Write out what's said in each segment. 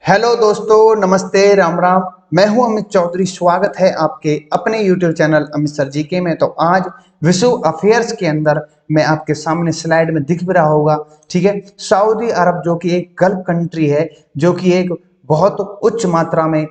Hello दोस्तों, नमस्ते, राम राम। मैं हूं अमित चौधरी। स्वागत है आपके अपने यूट्यूब चैनल अमित सर जी के में। तो आज विश्व अफेयर्स के अंदर मैं आपके सामने स्लाइड में दिख भी रहा होगा, ठीक है। सऊदी अरब जो कि एक गल्फ कंट्री है, जो कि एक बहुत उच्च मात्रा में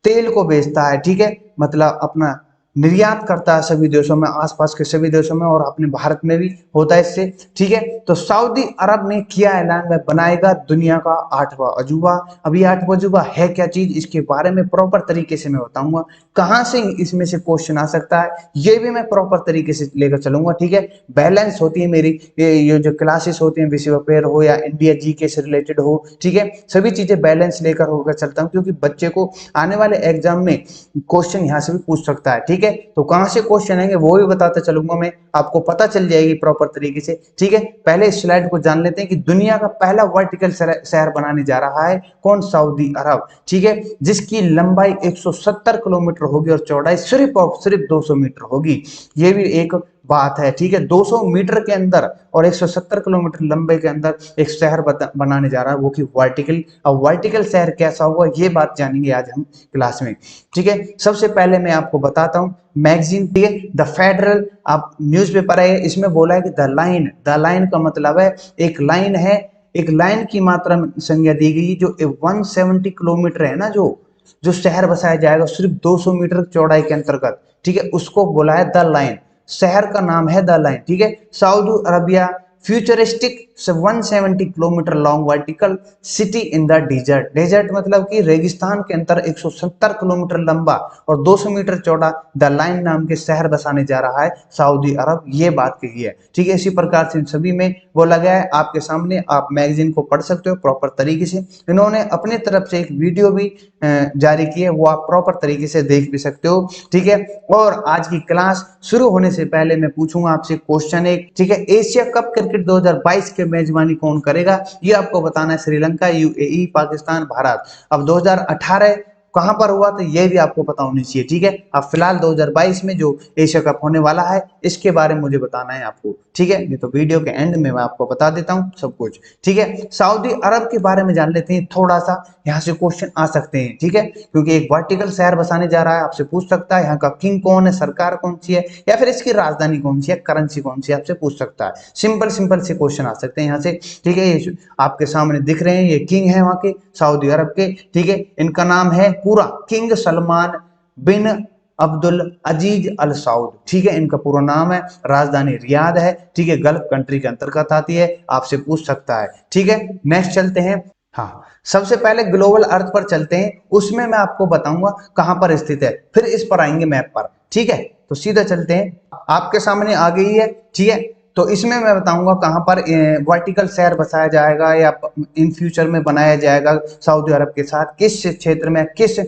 तेल को बेचता है, ठीक है। मतलब अपना निर्यात करता है सभी देशों में, आसपास के सभी देशों में, और अपने भारत में भी होता है इससे, ठीक है। तो सऊदी अरब ने किया ऐलान, में बनाएगा दुनिया का 8वां अजूबा। अब ये 8वां अजूबा है क्या चीज, इसके बारे में प्रॉपर तरीके से मैं बताऊंगा। कहां से इसमें से क्वेश्चन आ सकता है, ये भी मैं प्रॉपर तरीके से लेकर चलूंगा, ठीक है। बैलेंस होती है मेरी ये जो क्लासेस होती हैं, विश्व अफेयर हो या इंडिया जीके से रिलेटेड हो, ठीक है। सभी चीजें बैलेंस लेकर होकर चलता हूँ, क्योंकि बच्चे को आने वाले एग्जाम में क्वेश्चन यहाँ से भी पूछ सकता है, ठीक है। तो कहां से क्वेश्चन आएंगे वो भी बताते चलूंगा मैं, आपको पता चल जाएगी प्रॉपर तरीके से, ठीक है। पहले इस स्लाइड को जान लेते हैं कि दुनिया का पहला वर्टिकल शहर बनाने जा रहा है कौन, सऊदी अरब, ठीक है। जिसकी लंबाई 170 किलोमीटर होगी और चौड़ाई सिर्फ और सिर्फ 200 मीटर होगी। ये भी एक बात है, ठीक है। 200 मीटर के अंदर और 170 किलोमीटर लंबे के अंदर एक शहर बनाने जा रहा है, वो कि वर्टिकल। अब वर्टिकल शहर कैसा होगा ये बात जानेंगे आज हम क्लास में, ठीक है। सबसे पहले मैं आपको बताता हूं मैगजीन, ठीक है, द फेडरल, आप न्यूज़पेपर है, इसमें बोला है कि द लाइन का मतलब है एक लाइन है, एक लाइन की मात्रा में संज्ञा दी गई जो 170 किलोमीटर है ना, जो शहर बसाया जाएगा सिर्फ 200 मीटर चौड़ाई के अंतर्गत, ठीक है, उसको बोला है द लाइन। शहर का नाम है द लाइन, ठीक है। Saudi Arabia futuristic 170 kilometre long vertical city in the desert. Desert मतलब कि रेगिस्तान के अंदर 170 किलोमीटर लंबा और 200 मीटर चौड़ा द लाइन नाम के शहर बसाने जा रहा है सऊदी अरब, ये बात कही है, ठीक है। इसी प्रकार से इन सभी में बोला गया है, आपके सामने आप मैगजीन को पढ़ सकते हो प्रॉपर तरीके से। इन्होंने अपने तरफ से एक वीडियो भी जारी की है, वो आप प्रॉपर तरीके से देख भी सकते हो, ठीक है। और आज की क्लास शुरू होने से पहले मैं पूछूंगा आपसे क्वेश्चन एक, ठीक है। एशिया कप क्रिकेट 2022 के मेजबानी कौन करेगा, ये आपको बताना है। श्रीलंका, यूएई, पाकिस्तान, भारत। अब 2018 कहां पर हुआ तो ये भी आपको पता होनी चाहिए, ठीक है। अब फिलहाल 2022 में जो एशिया कप होने वाला है इसके बारे में मुझे बताना है आपको, ठीक है। ये तो वीडियो के एंड में मैं आपको बता देता हूं सब कुछ, ठीक है। सऊदी अरब के बारे में जान लेते हैं थोड़ा सा, यहाँ से क्वेश्चन आ सकते हैं, ठीक है। क्योंकि एक वर्टिकल शहर बसाने जा रहा है, आपसे पूछ सकता है यहाँ का किंग कौन है, सरकार कौन सी है, या फिर इसकी राजधानी कौन सी है, करेंसी कौन सी है, आपसे पूछ सकता है। सिंपल सिंपल से क्वेश्चन आ सकते हैं यहाँ से, ठीक है। ये आपके सामने दिख रहे हैं, ये किंग है वहां के सऊदी अरब के, ठीक है। इनका नाम है पूरा किंग सलमान बिन अब्दुल अजीज अल सऊद, ठीक है, इनका पूरा नाम है। राजधानी रियाद है, ठीक है, गल्फ कंट्री के अंतर्गत आती है, आपसे पूछ सकता है, ठीक है। नेक्स्ट चलते हैं। हाँ, सबसे पहले ग्लोबल अर्थ पर चलते हैं, उसमें मैं आपको बताऊंगा कहां पर स्थित है, फिर इस पर आएंगे मैप पर, ठीक है। तो सीधा चलते हैं, आपके सामने आ गई है, ठीक है। तो इसमें मैं बताऊंगा कहां पर वर्टिकल शहर बसाया जाएगा या इन फ्यूचर में बनाया जाएगा सऊदी अरब के साथ, किस क्षेत्र में, किस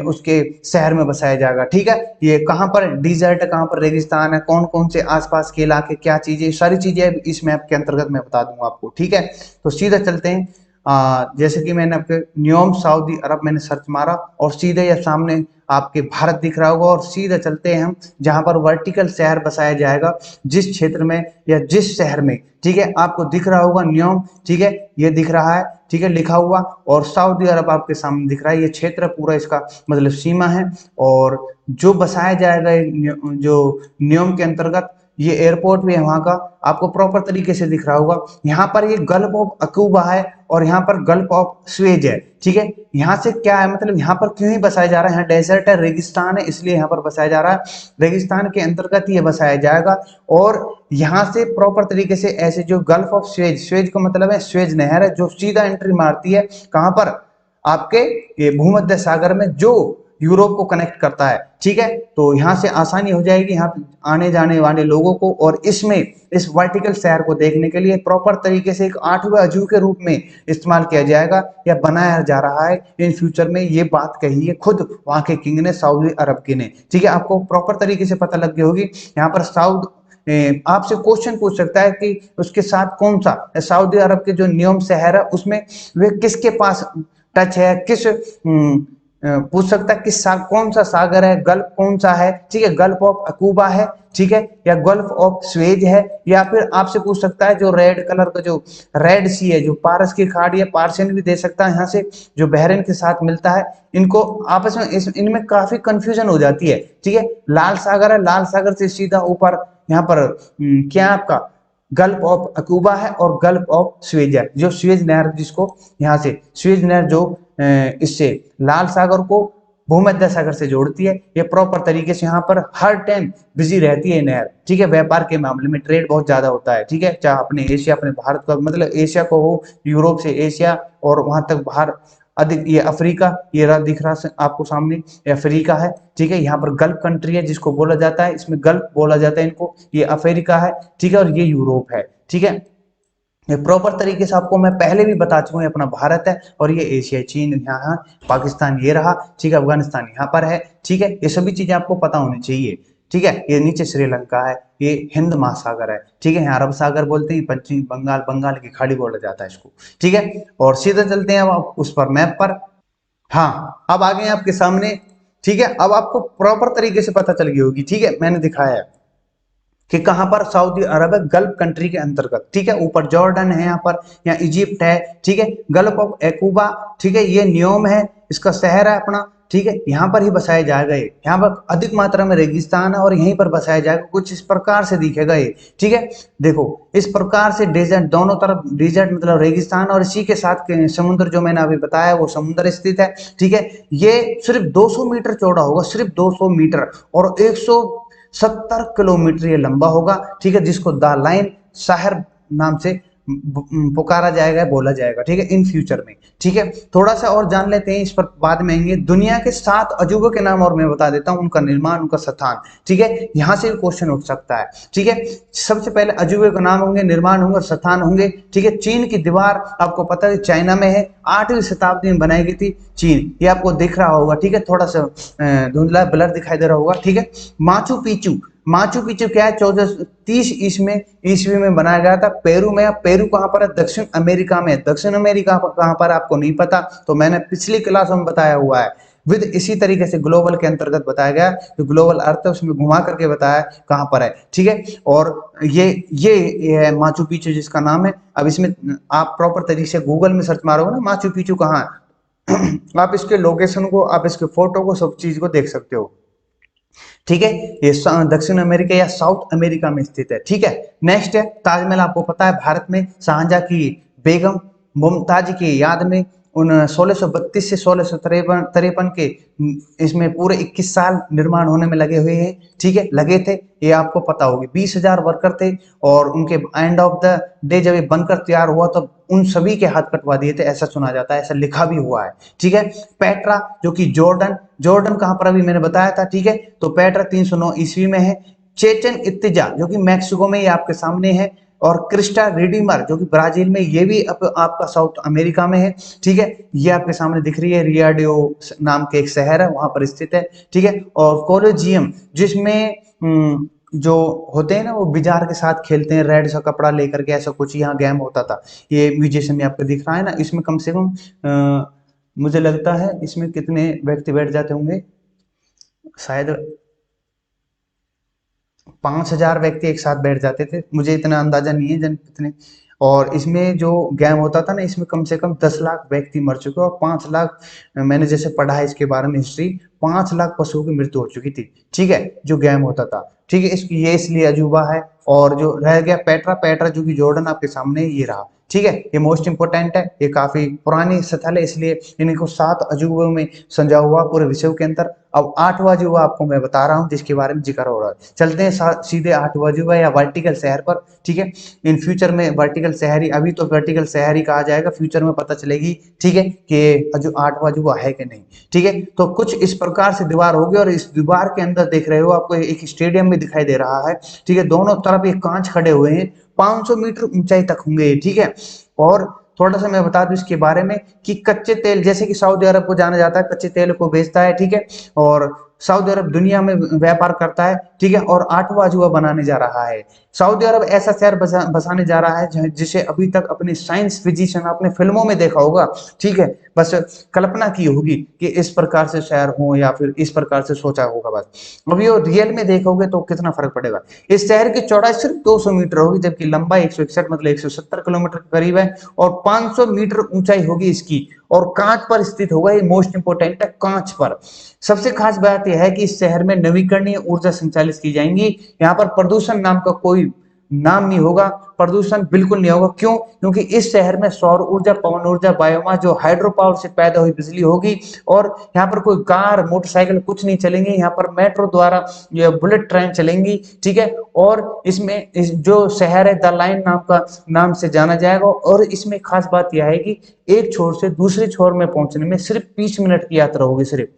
उसके शहर में बसाया जाएगा, ठीक है। ये कहां पर डिजर्ट है, कहां पर रेगिस्तान है, कौन कौन से आसपास के इलाके, क्या चीजें, सारी चीजें इस मैप के अंतर्गत मैं बता दूंगा आपको, ठीक है। तो सीधा चलते हैं। जैसे कि मैंने आपके न्योम सऊदी अरब मैंने सर्च मारा और सीधे या सामने आपके भारत दिख रहा होगा, और सीधे चलते हैं हम जहां पर वर्टिकल शहर बसाया जाएगा, जिस क्षेत्र में या जिस शहर में, ठीक है, आपको दिख रहा होगा न्योम, ठीक है, ये दिख रहा है, ठीक है, लिखा हुआ, और सऊदी अरब आपके सामने दिख रहा है। ये क्षेत्र पूरा इसका मतलब सीमा है, और जो बसाया जाएगा जो न्योम के अंतर्गत, ये एयरपोर्ट भी है वहां का, आपको प्रॉपर तरीके से दिख रहा होगा। यहाँ पर ये गल्फ ऑफ अकूबा है और यहाँ पर गल्फ ऑफ स्वेज है, ठीक है। यहाँ से क्या है मतलब, यहाँ पर क्यों ही बसाया जा रहा है, यहाँ डेजर्ट है, रेगिस्तान है, इसलिए यहाँ पर बसाया जा रहा है। रेगिस्तान के अंतर्गत ये बसाया जाएगा, और यहाँ से प्रॉपर तरीके से ऐसे जो गल्फ ऑफ स्वेज, स्वेज का मतलब है स्वेज नहर है, जो सीधा एंट्री मारती है कहाँ पर, आपके ये भूमध्य सागर में, जो यूरोप को कनेक्ट करता है, ठीक है। तो यहाँ से आसानी हो जाएगी यहाँ आने जाने वाले लोगों को, और इसमें इस वर्टिकल शहर को देखने के लिए प्रॉपर तरीके से एक 8वें अजूबे के रूप में इस्तेमाल किया जाएगा या बनाया जा रहा है इन फ्यूचर में। ये बात कही है खुद वहां के किंग ने, सऊदी अरब के ने, ठीक है। आपको प्रॉपर तरीके से पता लग गई होगी। यहाँ पर आपसे क्वेश्चन पूछ सकता है कि उसके साथ कौन सा, सऊदी अरब के जो न्योम शहर है उसमें वे किसके पास टच है, किस पूछ सकता है किस कौन सा सागर है, गल्फ कौन सा है, ठीक है, गल्फ ऑफ अकूबा है, ठीक है, या गल्फ ऑफ स्वेज है, या फिर आपसे पूछ सकता है जो रेड कलर का जो रेड सी है, जो पारस की खाड़ी है, पार्शियन भी दे सकता है यहाँ से, जो बहरीन के साथ मिलता है। इनको आपस में इनमें काफी कंफ्यूजन हो जाती है, ठीक है। लाल सागर है, लाल सागर से सीधा ऊपर यहाँ पर क्या आपका गल्फ ऑफ अकूबा है और गल्फ ऑफ स्वेज है, जो स्वेज नहर जिसको यहाँ से स्वेज नहर जो इससे लाल सागर को भूमध्य सागर से जोड़ती है। ये प्रॉपर तरीके से यहाँ पर हर टाइम बिजी रहती है नहर, ठीक है। व्यापार के मामले में ट्रेड बहुत ज्यादा होता है, ठीक है, चाहे अपने एशिया अपने भारत का मतलब एशिया को हो, यूरोप से एशिया और वहां तक बाहर अधिक, ये अफ्रीका, ये रहा दिख रहा आपको सामने, ये अफ्रीका है, ठीक है। यहाँ पर गल्फ कंट्री है जिसको बोला जाता है, इसमें गल्फ बोला जाता है इनको, ये अफ्रीका है, ठीक है, और ये यूरोप है, ठीक है। ये प्रॉपर तरीके से आपको मैं पहले भी बता चुका हूँ, अपना भारत है और ये एशिया, चीन यहाँ, पाकिस्तान ये रहा, ठीक है, अफगानिस्तान यहाँ पर है, ठीक है। ये सभी चीजें आपको पता होनी चाहिए, ठीक है। ये नीचे श्रीलंका है, ये हिंद महासागर है, ठीक है, यहाँ अरब सागर बोलते हैं, पश्चिम बंगाल, बंगाल की खाड़ी बोला जाता है इसको, ठीक है। और सीधा चलते हैं अब उस पर मैप पर। हाँ, अब आ गए आपके सामने, ठीक है। अब आपको प्रॉपर तरीके से पता चल गई होगी, ठीक है, मैंने दिखाया है कि कहां पर सऊदी अरब है, गल्फ कंट्री के अंतर्गत, ठीक है। ऊपर जॉर्डन है, यहाँ पर, यहाँ इजिप्ट है, ठीक है, गल्फ ऑफ एक्यूबा, ठीक है, ये नियोम है, इसका शहर है अपना, ठीक है, यहाँ पर ही बसाया जाएगा। ये यहाँ पर अधिक मात्रा में रेगिस्तान है और यहीं पर बसाया जाएगा, कुछ इस प्रकार से दिखेगा ये, ठीक है। देखो इस प्रकार से डेजर्ट, दोनों तरफ डेजर्ट मतलब रेगिस्तान, और इसी के साथ समुद्र जो मैंने अभी बताया वो समुद्र स्थित है, ठीक है। ये सिर्फ 200 मीटर चौड़ा होगा, सिर्फ 200 मीटर, और 170 किलोमीटर ये लंबा होगा, ठीक है, जिसको द लाइन शहर नाम से पुकारा जाएगा, बोला जाएगा, ठीक है, इन फ्यूचर में, ठीक है। थोड़ा सा और जान लेते हैं, इस पर बाद में आएंगे। दुनिया के 7 अजूबों के नाम और मैं बता देता हूं, उनका निर्माण, उनका स्थान, ठीक है, यहां से भी क्वेश्चन उठ सकता है, ठीक है। सबसे पहले अजूबे के नाम होंगे, निर्माण होंगे और स्थान होंगे, ठीक है। चीन की दीवार आपको पता है चाइना में है, 8वीं शताब्दी में बनाई गई थी चीन, ये आपको दिख रहा होगा, ठीक है, थोड़ा सा धुंधला ब्लर दिखाई दे रहा होगा, ठीक है। माचू पिचू, माचू पिचू क्या है, 1430 ईस्वी में बनाया गया था, पेरू में। पेरू कहां पर है, दक्षिण अमेरिका में। दक्षिण अमेरिका कहां पर आपको नहीं पता, तो मैंने पिछली क्लास में बताया हुआ है, विद इसी तरीके से ग्लोबल के अंतर्गत बताया गया, जो ग्लोबल अर्थ है उसमें घुमा करके बताया कहां पर है, ठीक है। और ये है माचू पिचू जिसका नाम है। अब इसमें आप प्रॉपर तरीके से गूगल में सर्च मारोगे ना माचू पिचू कहाँ है आप इसके लोकेशन को, आप इसके फोटो को, सब चीज को देख सकते हो, ठीक है। ये दक्षिण अमेरिका या साउथ अमेरिका में स्थित है, ठीक है। नेक्स्ट है ताजमहल, आपको पता है भारत में शाहजहां की बेगम मुमताज की याद में उन 1632 से 1653 के इसमें पूरे 21 साल निर्माण होने में लगे हुए हैं, ठीक है, लगे थे, ये आपको पता होगी। 20,000 वर्कर थे और उनके एंड ऑफ द डे जब ये बनकर तैयार हुआ तो उन सभी के हाथ कटवा दिए थे, ऐसा सुना जाता है, ऐसा लिखा भी हुआ है, ठीक है। पेट्रा जो कि जॉर्डन, जॉर्डन कहां पर अभी मैंने बताया था, ठीक है, तो पेट्रा 309 ईस्वी में है। चेचन इत्तिजा जो कि मैक्सिको में, ये आपके सामने है। और क्रिस्टा रिडीमर जो कि ब्राजील में, ये भी आपका साउथ अमेरिका में है, ठीक है, ये आपके सामने दिख रही है, रियाडियो नाम के एक शहर है, वहां पर स्थित है, ठीक है। और कोलोजियम जिसमें जो होते हैं ना वो बिजार के साथ खेलते हैं, रेड सा कपड़ा लेकर के, ऐसा कुछ यहाँ गेम होता था, ये म्यूजियम में आपको दिख रहा है ना। इसमें कम से कम मुझे लगता है इसमें कितने व्यक्ति बैठ जाते होंगे, शायद 5,000 व्यक्ति एक साथ बैठ जाते थे, मुझे इतना अंदाजा नहीं है जन कितने। और इसमें जो गेम होता था ना, इसमें कम से कम 10 लाख व्यक्ति मर चुके और 5 लाख, मैंने जैसे पढ़ा है इसके बारे में हिस्ट्री, 5 लाख पशुओं की मृत्यु हो चुकी थी, ठीक है, जो गेम होता था, ठीक है। इसकी ये इसलिए अजूबा है। और जो रह गया पेट्रा, पेट्रा जो कि जॉर्डन आपके सामने ये रहा, ठीक है, ये मोस्ट इंपोर्टेंट है, ये काफी पुरानी स्थल है, इसलिए इनको 7 अजूबों में संजा हुआ पूरे विश्व के अंदर। अब 8वां अजूबा आपको मैं बता रहा हूँ जिसके बारे में जिक्र हो रहा है, चलते हैं सीधे 8वां अजूबा या वर्टिकल शहर पर, ठीक है। इन फ्यूचर में वर्टिकल शहरी, अभी तो वर्टिकल शहरी कहा जाएगा, फ्यूचर में पता चलेगी, ठीक है, कि 8वां अजूबा है कि नहीं, ठीक है। तो कुछ इस प्रकार से दीवार होगी और इस दीवार के अंदर देख रहे हो आपको एक स्टेडियम भी दिखाई दे रहा है, ठीक है, दोनों तरफ ये कांच खड़े हुए हैं, 500 मीटर ऊंचाई तक होंगे, ठीक है। और थोड़ा सा मैं बता दूं इसके बारे में कि कच्चे तेल, जैसे कि सऊदी अरब को जाना जाता है कच्चे तेल को बेचता है, ठीक है, और सऊदी अरब दुनिया में व्यापार करता है, ठीक है, और 8वां अजूबा बनाने जा रहा है। सऊदी अरब ऐसा शहर बसाने जा रहा है जिसे अभी तक अपने साइंस फिजिशियन आपने फिल्मों में देखा होगा, ठीक है, बस कल्पना की होगी कि इस प्रकार से शहर हो या फिर इस प्रकार से सोचा होगा, बस अभी वो रियल में देखोगे तो कितना फर्क पड़ेगा। इस शहर की चौड़ाई सिर्फ 200 मीटर होगी, जबकि लंबाई 161 मतलब 170 किलोमीटर के करीब है, और 500 मीटर ऊंचाई होगी इसकी, और कांच पर स्थित होगा। ये मोस्ट इंपोर्टेंट है, कांच पर। सबसे खास बात यह है कि इस शहर में नवीकरणीय ऊर्जा संचालित की जाएंगी। यहाँ पर प्रदूषण नाम का कोई नाम नहीं होगा, प्रदूषण बिल्कुल नहीं होगा। क्यों? क्योंकि इस शहर में सौर ऊर्जा, पवन ऊर्जा, बायोमास जो हाइड्रो पावर से पैदा हुई बिजली होगी, और यहाँ पर कोई कार मोटरसाइकिल कुछ नहीं चलेंगे। यहाँ पर मेट्रो द्वारा बुलेट ट्रेन चलेंगी, ठीक है, और इसमें जो शहर है द लाइन नाम से जाना जाएगा। और इसमें खास बात यह है कि एक छोर से दूसरे छोर में पहुंचने में सिर्फ 20 मिनट की यात्रा होगी सिर्फ।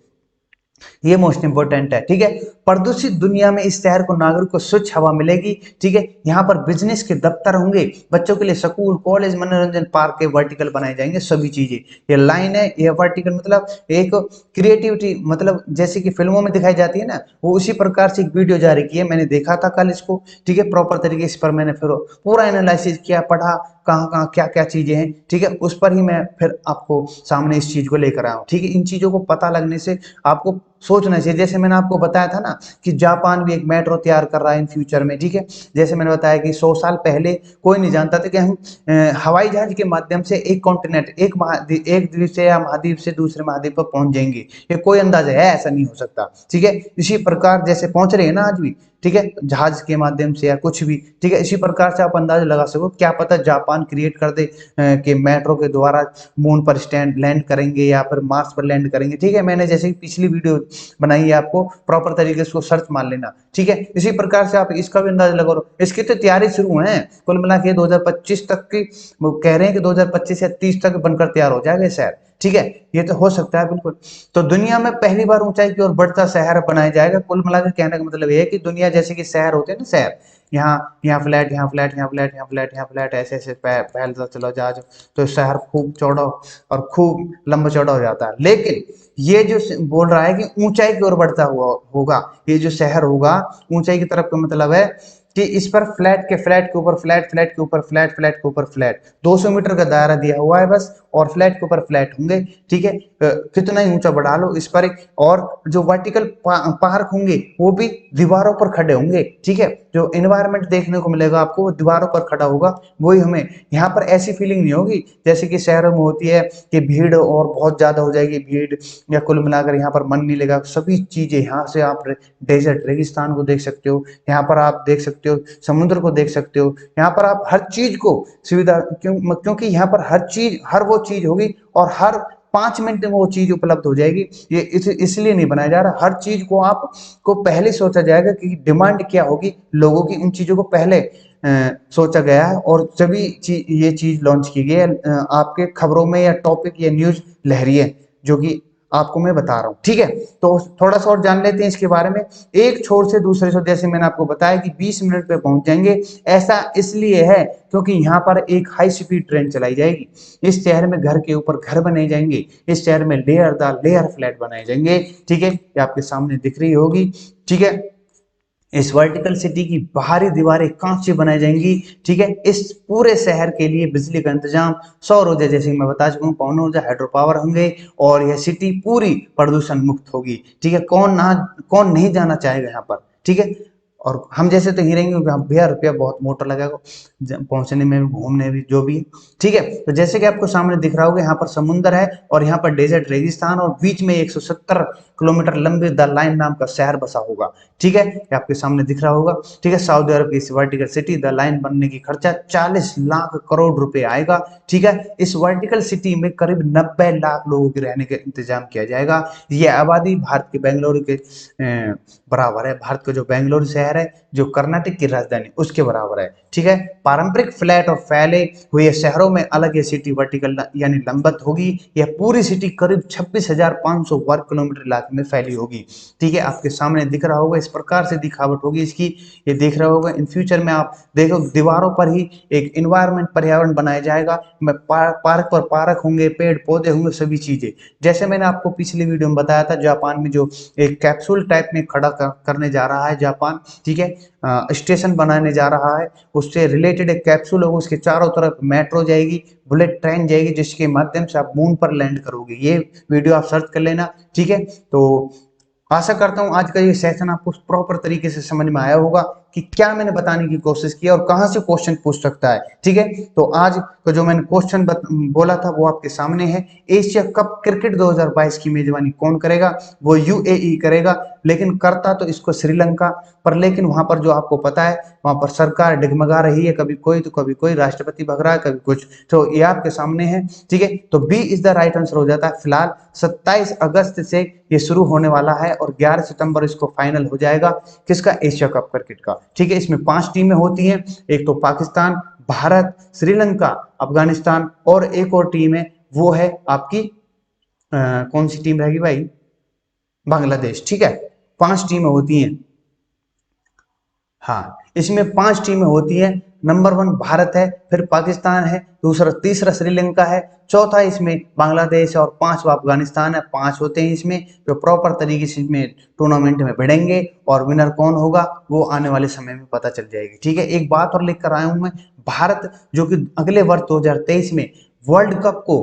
ये मोस्ट इंपोर्टेंट है, ठीक है। प्रदूषित दुनिया में इस शहर को नागरिक को स्वच्छ हवा मिलेगी, ठीक है। यहाँ पर बिजनेस के दफ्तर होंगे, बच्चों के लिए स्कूल, कॉलेज, मनोरंजन पार्क के वर्टिकल बनाए जाएंगे, सभी चीजें। ये लाइन है, ये वर्टिकल मतलब एक क्रिएटिविटी, मतलब जैसे कि फिल्मों में दिखाई जाती है ना, वो उसी प्रकार से एक वीडियो जारी की है। मैंने देखा था कल इसको, ठीक है, प्रॉपर तरीके से, पर मैंने फिर पूरा एनालिसिस किया, पढ़ा कहाँ कहाँ क्या क्या चीजें हैं, ठीक है, उस पर ही मैं फिर आपको सामने इस चीज को लेकर आया हूँ, ठीक है। इन चीजों को पता लगने से आपको सोचना चाहिए। जैसे मैंने आपको बताया था ना कि जापान भी एक मेट्रो तैयार कर रहा है इन फ्यूचर में, ठीक है। जैसे मैंने बताया कि 100 साल पहले कोई नहीं जानता था कि हम हवाई जहाज के माध्यम से एक कॉन्टिनेंट, एक द्वीप से या महाद्वीप से दूसरे महाद्वीप पर पहुंच जाएंगे, ये कोई अंदाजा है, ऐसा नहीं हो सकता, ठीक है। इसी प्रकार जैसे पहुंच रहे हैं ना आज भी, ठीक है, जहाज के माध्यम से या कुछ भी, ठीक है, इसी प्रकार से आप अंदाजा लगा सको। क्या पता जापान क्रिएट कर दे कि मेट्रो के द्वारा मून पर स्टैंड लैंड करेंगे या फिर मार्स पर लैंड करेंगे, ठीक है। मैंने जैसे पिछली वीडियो बनाई है, आपको प्रॉपर तरीके से उसको सर्च मार लेना, ठीक है। इसी प्रकार से आप इसका भी अंदाजा लगा लो। इसकी तो तैयारी शुरू है, कुल मिला के 2025 तक की वो कह रहे हैं कि 2025 या 30 तक बनकर तैयार हो जाएगा शहर, ठीक है। ये तो हो सकता है बिल्कुल। तो दुनिया में पहली बार ऊंचाई की ओर बढ़ता शहर बनाया जाएगा। कुल मिलाकर कहने का मतलब ये है कि दुनिया जैसे कि शहर होते हैं ना, शहर, यहाँ फ्लैट, यहाँ फ्लैट, यहाँ फ्लैट, यहाँ फ्लैट, यहाँ फ्लैट, ऐसे ऐसे फैलता चलो जहाज, तो शहर खूब चौड़ा और खूब लंबा चौड़ा हो जाता है। लेकिन ये जो बोल रहा है कि ऊंचाई की ओर बढ़ता हुआ होगा, ये जो शहर होगा ऊंचाई की तरफ का मतलब है कि इस पर फ्लैट के ऊपर फ्लैट, फ्लैट के ऊपर फ्लैट, फ्लैट के ऊपर फ्लैट, 200 मीटर का दायरा दिया हुआ है बस, और फ्लैट के ऊपर फ्लैट होंगे, ठीक है। कितना ही ऊंचा बढ़ा लो इस पर। और जो वर्टिकल पार्क होंगे वो भी दीवारों पर खड़े होंगे, ठीक है। जो एनवायरनमेंट देखने को मिलेगा आपको वो दीवारों पर खड़ा होगा, वही हमें यहाँ पर ऐसी फीलिंग नहीं होगी जैसे कि शहरों में होती है कि भीड़ और बहुत ज्यादा हो जाएगी भीड़, या कुल मिलाकर यहाँ पर मन नहीं लगेगा। सभी चीजें यहाँ से आप डेजर्ट रेगिस्तान को देख सकते हो, यहाँ पर आप देख सकते हो समुद्र को देख सकते हो, यहाँ पर आप हर चीज को सुविधा, क्योंकि यहाँ पर हर चीज, हर वो चीज होगी और हर 5 मिनट में वो चीज उपलब्ध हो जाएगी। ये इसलिए नहीं बनाया जा रहा, हर चीज को आपको पहले सोचा जाएगा कि डिमांड क्या होगी लोगों की, उन चीजों को पहले सोचा गया है, और सभी ये चीज लॉन्च की गई है। आपके खबरों में या टॉपिक या न्यूज लहरी है जो कि आपको मैं बता रहा हूँ, ठीक है। तो थोड़ा सा और जान लेते हैं इसके बारे में। एक छोर से दूसरे छोर, जैसे मैंने आपको बताया कि 20 मिनट पे पहुंच जाएंगे। ऐसा इसलिए है क्योंकि यहाँ पर एक हाई स्पीड ट्रेन चलाई जाएगी। इस शहर में घर के ऊपर घर बनाए जाएंगे, इस शहर में लेयर दर लेयर फ्लैट बनाए जाएंगे, ठीक है। ये आपके सामने दिख रही होगी, ठीक है। इस वर्टिकल सिटी की बाहरी दीवारें कांच से बनाई जाएंगी, ठीक है। इस पूरे शहर के लिए बिजली का इंतजाम, सौर ऊर्जा, जैसे मैं बता चुका हूँ, पवन ऊर्जा, हाइड्रो पावर होंगे, और यह सिटी पूरी प्रदूषण मुक्त होगी, ठीक है। कौन नहीं जाना चाहेगा यहाँ पर, ठीक है। और हम जैसे तो ही रहेंगे क्योंकि भैया रुपया बहुत मोटा लगेगा पहुंचने में भी, घूमने भी, जो भी, ठीक है। तो जैसे कि आपको सामने दिख रहा होगा, यहाँ पर समुद्र है और यहाँ पर डेजर्ट रेगिस्तान, और बीच में 170 किलोमीटर लंबी द लाइन नाम का शहर बसा होगा, ठीक है। ये आपके सामने दिख रहा होगा, ठीक है। सऊदी अरब की इस वर्टिकल सिटी द लाइन बनने की खर्चा 40 लाख करोड़ रुपए आएगा, ठीक है। इस वर्टिकल सिटी में करीब 90 लाख लोगों के रहने का इंतजाम किया जाएगा। ये आबादी भारत के बेंगलुरु के बराबर है। भारत का जो बेंगलुरु शहर शहर है जो कर्नाटक की राजधानी उसके बराबर है। ठीक है, पारंपरिक फ्लैट और फैले हुए शहरों में अलग ये सिटी वर्टिकल यानी लंबवत होगी। यह पूरी सिटी करीब 26,500 वर्ग किलोमीटर इलाके में फैली होगी। ठीक है, आपके सामने दिख रहा होगा, इस प्रकार से दिखावट होगी इसकी, ये देख रहा होगा। इन फ्यूचर में आप देखो दीवारों पर ही एक इन्वायरमेंट पर्यावरण बनाया जाएगा, में पार्क पर पार्क होंगे, पेड़ पौधे होंगे, सभी चीजें। जैसे मैंने आपको पिछली वीडियो में बताया था, जापान में जो एक कैप्सूल टाइप में खड़ा करने जा रहा है जापान, ठीक है, स्टेशन बनाने जा रहा है, उससे रिलेटेड एक कैप्सूल होगा, उसके चारों तरफ मेट्रो जाएगी, बुलेट ट्रेन जाएगी, जिसके माध्यम से आप मून पर लैंड करोगे। ये वीडियो आप सर्च कर लेना। ठीक है, तो आशा करता हूं आज का ये सेशन आपको प्रॉपर तरीके से समझ में आया होगा कि क्या मैंने बताने की कोशिश की और कहां से क्वेश्चन पूछ सकता है। ठीक है, तो आज का जो मैंने क्वेश्चन बोला था वो आपके सामने है। एशिया कप क्रिकेट 2022 की मेजबानी कौन करेगा? वो यूएई करेगा, लेकिन करता तो इसको श्रीलंका, पर लेकिन वहां पर जो आपको पता है वहां पर सरकार डगमगा रही है, कभी कोई तो कभी कोई, राष्ट्रपति भग रहा है कभी कुछ, तो ये आपके सामने है। ठीक है, तो B is the right answer हो जाता है। फिलहाल 27 अगस्त से ये शुरू होने वाला है और 11 सितंबर इसको फाइनल हो जाएगा। किसका? एशिया कप क्रिकेट का। ठीक है, इसमें 5 टीमें होती हैं, एक तो पाकिस्तान, भारत, श्रीलंका, अफगानिस्तान और एक और टीम है, वो है आपकी कौन सी टीम रहेगी भाई? बांग्लादेश। ठीक है, 5 टीमें होती हैं। हाँ, इसमें 5 टीमें होती हैं। नंबर 1 भारत है, फिर पाकिस्तान है, दूसरा तीसरा श्रीलंका है, चौथा इसमें बांग्लादेश और 5वां अफगानिस्तान है। 5 होते हैं इसमें, जो प्रॉपर तरीके से इसमें टूर्नामेंट में भिड़ेंगे और विनर कौन होगा वो आने वाले समय में पता चल जाएगी। ठीक है, एक बात और लिख कर आया हूं मैं, भारत जो कि अगले वर्ष 2023 में वर्ल्ड कप को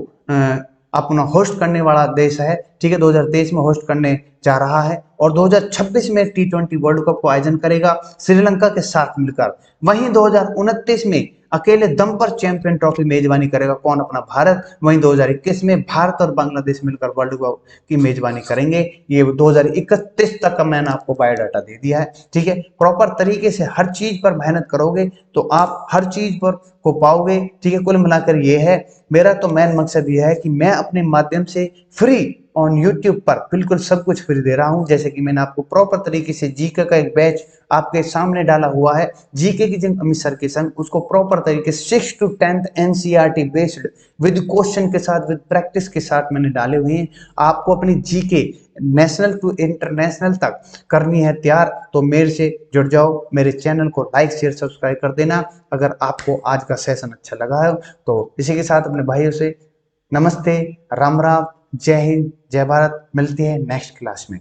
अपना होस्ट करने वाला देश है। ठीक है, 2023 में होस्ट करने जा रहा है और 2026 में T20 वर्ल्ड कप को आयोजन करेगा श्रीलंका के साथ मिलकर। वहीं 2029 में अकेले दम पर चैंपियन ट्रॉफी मेजबानी करेगा कौन? अपना भारत। वहीं 2021 में भारत और बांग्लादेश मिलकर वर्ल्ड कप की मेजबानी करेंगे। ये 2031 तक का मैंने आपको बायोडाटा दे दिया है। ठीक है, प्रॉपर तरीके से हर चीज पर मेहनत करोगे तो आप हर चीज पर को पाओगे। ठीक है, कुल मिलाकर ये है, मेरा तो मेन मकसद ये है कि मैं अपने माध्यम से फ्री ऑन यूट्यूब पर बिल्कुल सब कुछ फ्री दे रहा हूं। जैसे कि मैंने आपको प्रॉपर तरीके से जीके का एक बैच आपके सामने डाला हुआ है, जीके की जिन अमित सर के संग, उसको प्रॉपर तरीके से 6 to 10th NCERT based with question के साथ, विद प्रैक्टिस के साथ मैंने डाले हुए हैं। आपको अपनी जीके नेशनल टू इंटरनेशनल तक करनी है तैयार, तो मेरे से जुड़ जाओ, मेरे चैनल को लाइक शेयर सब्सक्राइब कर देना अगर आपको आज का सेशन अच्छा लगा है तो। इसी के साथ अपने भाइयों से नमस्ते, राम राम, जय हिंद, जय भारत, मिलते हैं नेक्स्ट क्लास में।